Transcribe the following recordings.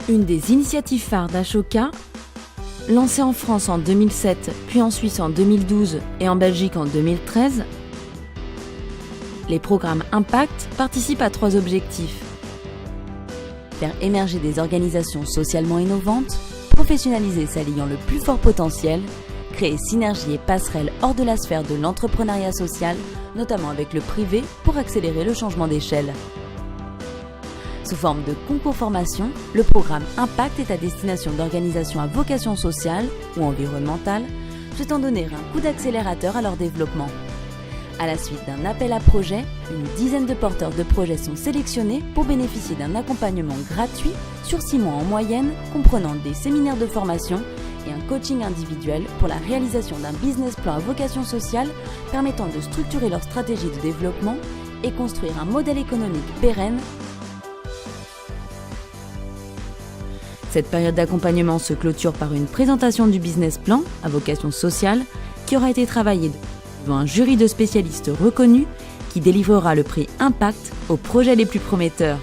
Une des initiatives phares d'Ashoka, lancée en France en 2007, puis en Suisse en 2012 et en Belgique en 2013, les programmes Impact participent à 3 objectifs. Faire émerger des organisations socialement innovantes, professionnaliser celles ayant le plus fort potentiel, créer synergies et passerelles hors de la sphère de l'entrepreneuriat social, notamment avec le privé, pour accélérer le changement d'échelle. Sous forme de concours formation, le programme Impact est à destination d'organisations à vocation sociale ou environnementale, souhaitant donner un coup d'accélérateur à leur développement. À la suite d'un appel à projet, une dizaine de porteurs de projets sont sélectionnés pour bénéficier d'un accompagnement gratuit sur 6 mois en moyenne, comprenant des séminaires de formation et un coaching individuel pour la réalisation d'un business plan à vocation sociale permettant de structurer leur stratégie de développement et construire un modèle économique pérenne. Cette période d'accompagnement se clôture par une présentation du business plan à vocation sociale qui aura été travaillé devant un jury de spécialistes reconnus qui délivrera le prix Impact aux projets les plus prometteurs.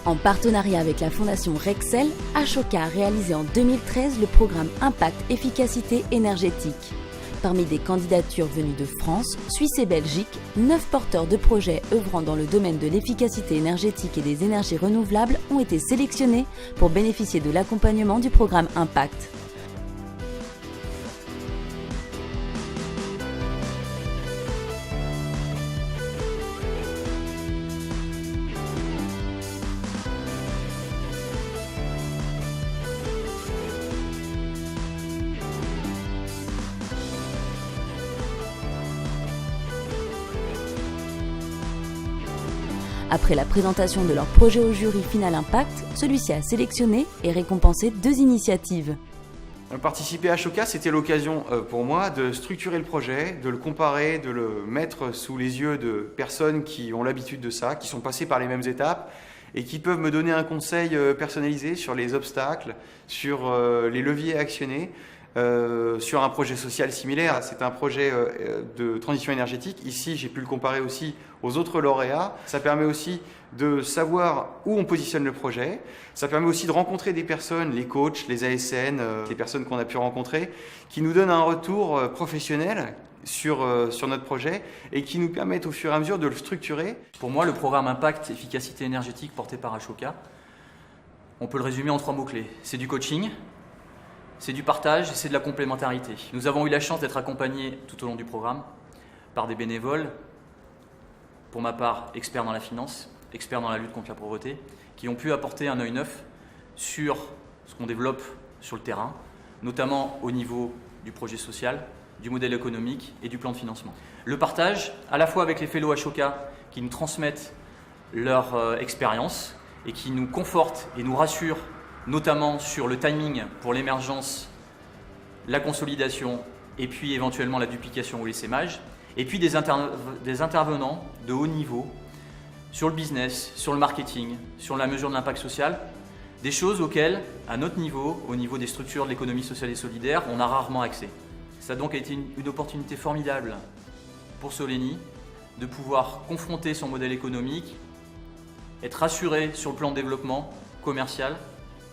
En partenariat avec la fondation Rexel, Ashoka a réalisé en 2013 le programme Impact Efficacité énergétique. Parmi des candidatures venues de France, Suisse et Belgique, 9 porteurs de projets œuvrant dans le domaine de l'efficacité énergétique et des énergies renouvelables ont été sélectionnés pour bénéficier de l'accompagnement du programme Impact. Après la présentation de leur projet au jury Final Impact, celui-ci a sélectionné et récompensé 2 initiatives. Participer à Ashoka, c'était l'occasion pour moi de structurer le projet, de le comparer, de le mettre sous les yeux de personnes qui ont l'habitude de ça, qui sont passées par les mêmes étapes et qui peuvent me donner un conseil personnalisé sur les obstacles, sur les leviers à actionner. Sur un projet social similaire, c'est un projet de transition énergétique. Ici, j'ai pu le comparer aussi aux autres lauréats. Ça permet aussi de savoir où on positionne le projet. Ça permet aussi de rencontrer des personnes, les coachs, les ASN, les personnes qu'on a pu rencontrer, qui nous donnent un retour professionnel sur notre projet et qui nous permettent au fur et à mesure de le structurer. Pour moi, le programme Impact Efficacité énergétique porté par Ashoka, on peut le résumer en 3 mots-clés. C'est du coaching, c'est du partage et c'est de la complémentarité. Nous avons eu la chance d'être accompagnés tout au long du programme par des bénévoles, pour ma part experts dans la finance, experts dans la lutte contre la pauvreté, qui ont pu apporter un œil neuf sur ce qu'on développe sur le terrain, notamment au niveau du projet social, du modèle économique et du plan de financement. Le partage, à la fois avec les fellows Ashoka qui nous transmettent leur expérience et qui nous confortent et nous rassurent notamment sur le timing pour l'émergence, la consolidation et puis éventuellement la duplication ou l'essaimage, et puis des intervenants de haut niveau sur le business, sur le marketing, sur la mesure de l'impact social, des choses auxquelles, à notre niveau, au niveau des structures de l'économie sociale et solidaire, on a rarement accès. Ça a donc été une opportunité formidable pour Solénie de pouvoir confronter son modèle économique, être rassuré sur le plan de développement commercial,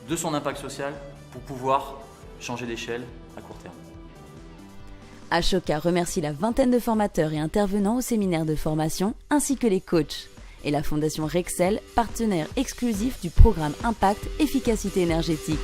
de son impact social pour pouvoir changer d'échelle à court terme. Ashoka remercie la vingtaine de formateurs et intervenants au séminaire de formation ainsi que les coachs et la fondation Rexel, partenaire exclusif du programme Impact Efficacité énergétique.